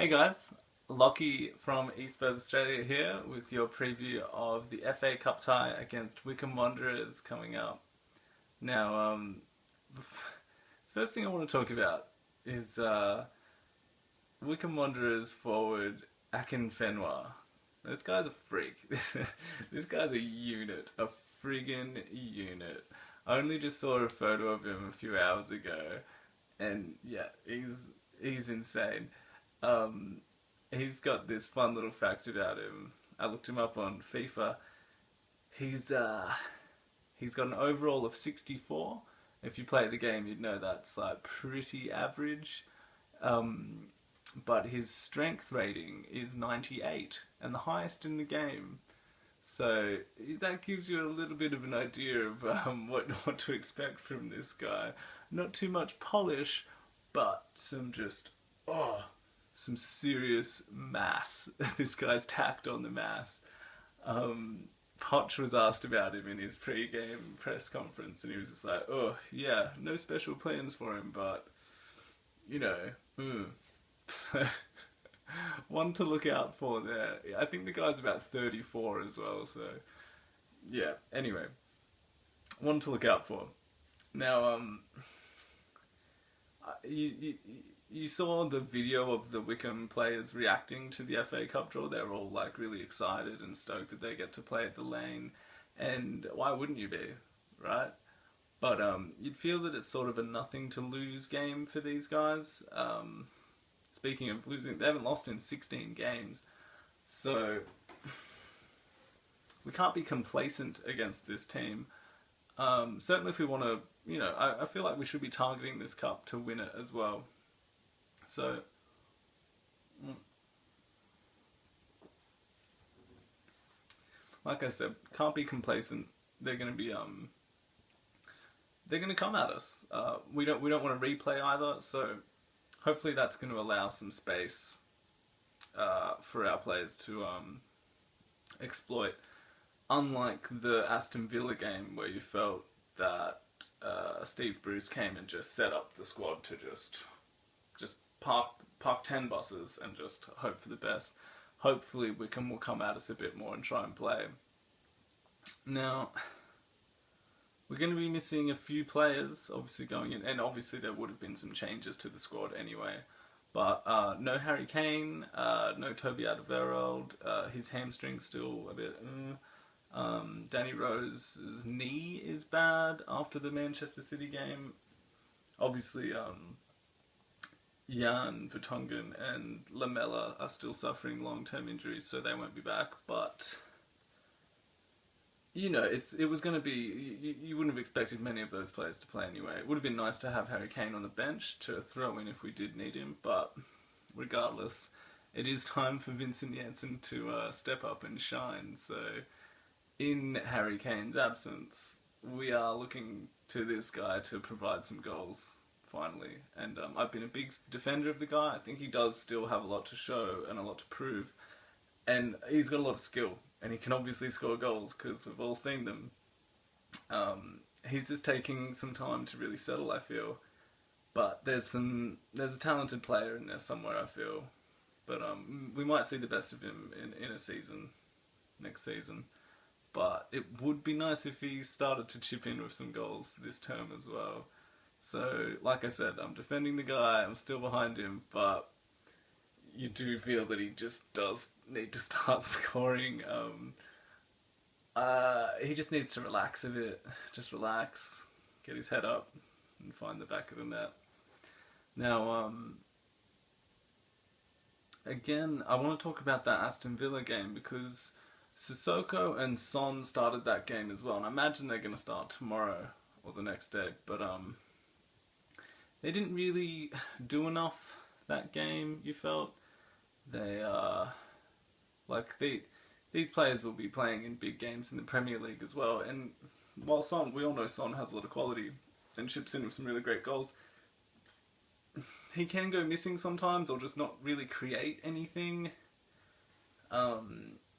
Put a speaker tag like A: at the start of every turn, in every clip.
A: Hey guys, Locky from e-Spurs Australia here with your preview of the FA Cup tie against Wycombe Wanderers coming up. Now, first thing I want to talk about is Wycombe Wanderers forward Akinfenwa. This guy's a freak. This guy's a unit, a friggin' unit. I only just saw a photo of him a few hours ago, and yeah, he's insane. He's got this fun little fact about him. I looked him up on FIFA. He's got an overall of 64. If you play the game, you'd know that's like pretty average. But his strength rating is 98, and the highest in the game. So that gives you a little bit of an idea of what to expect from this guy. Not too much polish, but some serious mass. This guy's tacked on the mass. Poch was asked about him in his pre-game press conference, and he was just like, "Oh yeah, no special plans for him, but you know." So, one to look out for there. I think the guy's about 34 as well, so yeah, anyway, one to look out for. Now, you saw the video of the Wycombe players reacting to the FA Cup draw. They're all like really excited and stoked that they get to play at the Lane, and why wouldn't you be, right? But you'd feel that it's sort of a nothing to lose game for these guys. Speaking of losing, they haven't lost in 16 games, so we can't be complacent against this team. Certainly if we want to, I feel like we should be targeting this cup to win it as well. So, like I said, can't be complacent. They're going to be, they're going to come at us. We don't want to replay either, so hopefully that's going to allow some space for our players to exploit. Unlike the Aston Villa game where you felt that Steve Bruce came and just set up the squad to just park 10 buses and just hope for the best. Hopefully Wycombe will come at us a bit more and try and play. Now, we're going to be missing a few players, obviously going in, and obviously there would have been some changes to the squad anyway. But no Harry Kane, no Toby Alderweireld, his hamstring's still a bit. Danny Rose's knee is bad after the Manchester City game. Obviously, Jan Vertonghen and Lamela are still suffering long-term injuries, so they won't be back. But it was going to be. You wouldn't have expected many of those players to play anyway. It would have been nice to have Harry Kane on the bench to throw in if we did need him. But regardless, it is time for Vincent Janssen to step up and shine. So, in Harry Kane's absence, we are looking to this guy to provide some goals. Finally, and I've been a big defender of the guy. I think he does still have a lot to show and a lot to prove, and he's got a lot of skill, and he can obviously score goals because we've all seen them. He's just taking some time to really settle, I feel, but there's a talented player in there somewhere, I feel, but we might see the best of him in a season, next season. But it would be nice if he started to chip in with some goals this term as well. So, like I said, I'm defending the guy, I'm still behind him, but you do feel that he just does need to start scoring. He just needs to relax a bit. Just relax, get his head up, and find the back of the net. Now, again, I want to talk about that Aston Villa game because Sissoko and Son started that game as well, and I imagine they're going to start tomorrow or the next day, but they didn't really do enough that game, you felt. These players will be playing in big games in the Premier League as well, and while we all know Son has a lot of quality and chips in with some really great goals, he can go missing sometimes or just not really create anything.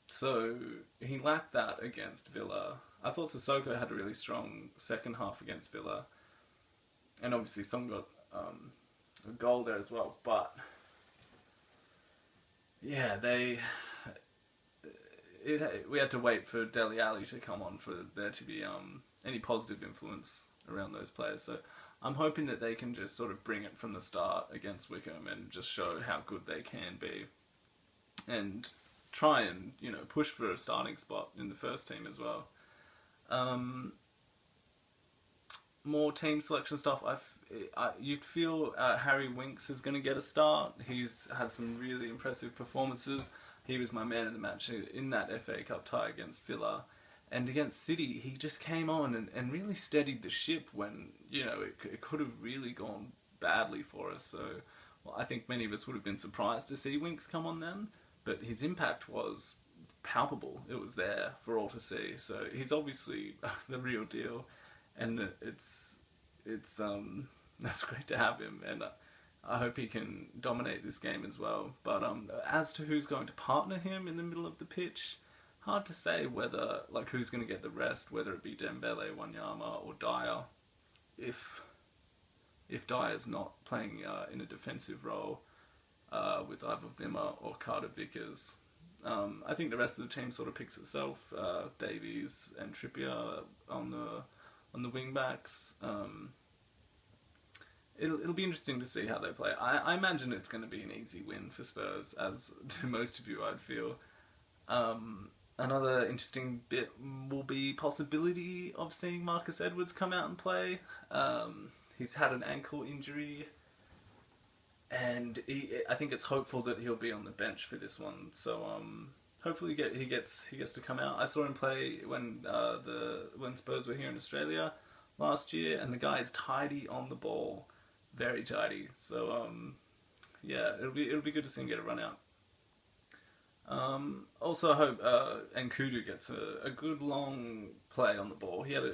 A: So he lacked that against Villa. I thought Sissoko had a really strong second half against Villa, and obviously Son got a goal there as well, but yeah, we had to wait for Dele Alli to come on for there to be any positive influence around those players. So I'm hoping that they can just sort of bring it from the start against Wycombe and just show how good they can be, and try and push for a starting spot in the first team as well. More team selection stuff. You'd feel Harry Winks is going to get a start. He's had some really impressive performances. He was my man in the match in that FA Cup tie against Villa. And against City, he just came on and really steadied the ship when, it could have really gone badly for us. So, well, I think many of us would have been surprised to see Winks come on then. But his impact was palpable. It was there for all to see. So he's obviously the real deal. And that's great to have him. And I hope he can dominate this game as well. But as to who's going to partner him in the middle of the pitch, hard to say whether, who's going to get the rest, whether it be Dembele, Wanyama, or Dyer. If Dyer's not playing in a defensive role with either Wimmer or Carter Vickers. I think the rest of the team sort of picks itself. Davies and Trippier on the wing backs. It'll be interesting to see how they play. I imagine it's going to be an easy win for Spurs, as to most of you, I'd feel. Another interesting bit will be possibility of seeing Marcus Edwards come out and play. He's had an ankle injury, and I think it's hopeful that he'll be on the bench for this one. So hopefully he gets to come out. I saw him play when Spurs were here in Australia last year, and the guy is tidy on the ball, very tidy. So yeah, it'll be good to see him get a run out. Also, I hope Nkudu gets a good long play on the ball. He had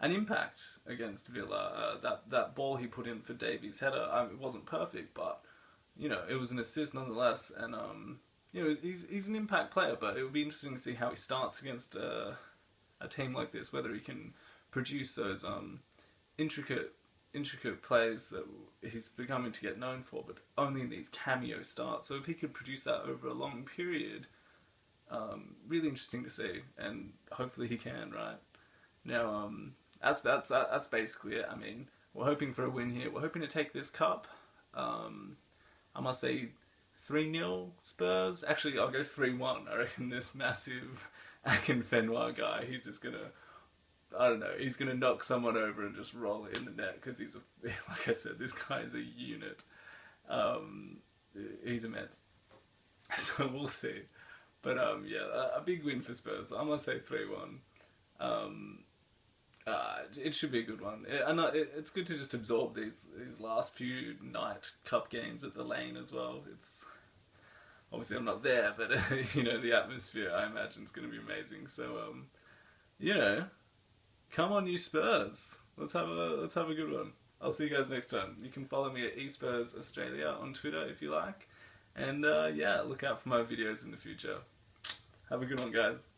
A: an impact against Villa. That ball he put in for Davies' header, it wasn't perfect, but it was an assist nonetheless. And he's an impact player. But it would be interesting to see how he starts against a team like this, whether he can produce those intricate plays that he's becoming to get known for, but only in these cameo starts. So if he could produce that over a long period, really interesting to see, and hopefully he can. Right now, that's basically it. I mean, we're hoping for a win here. We're hoping to take this cup. I must say 3-0 Spurs. Actually, I'll go 3-1. I reckon this massive Akinfenwa guy, he's just gonna, I don't know, he's going to knock someone over and just roll it in the net, because like I said, this guy is a unit. He's immense. So we'll see. But yeah, a big win for Spurs. I'm going to say 3-1. It should be a good one. It's good to just absorb these last few night cup games at the Lane as well. It's obviously I'm not there, but the atmosphere, I imagine, is going to be amazing. So come on, you Spurs. Let's have a good one. I'll see you guys next time. You can follow me at e-Spurs Australia on Twitter if you like. And yeah, look out for my videos in the future. Have a good one, guys.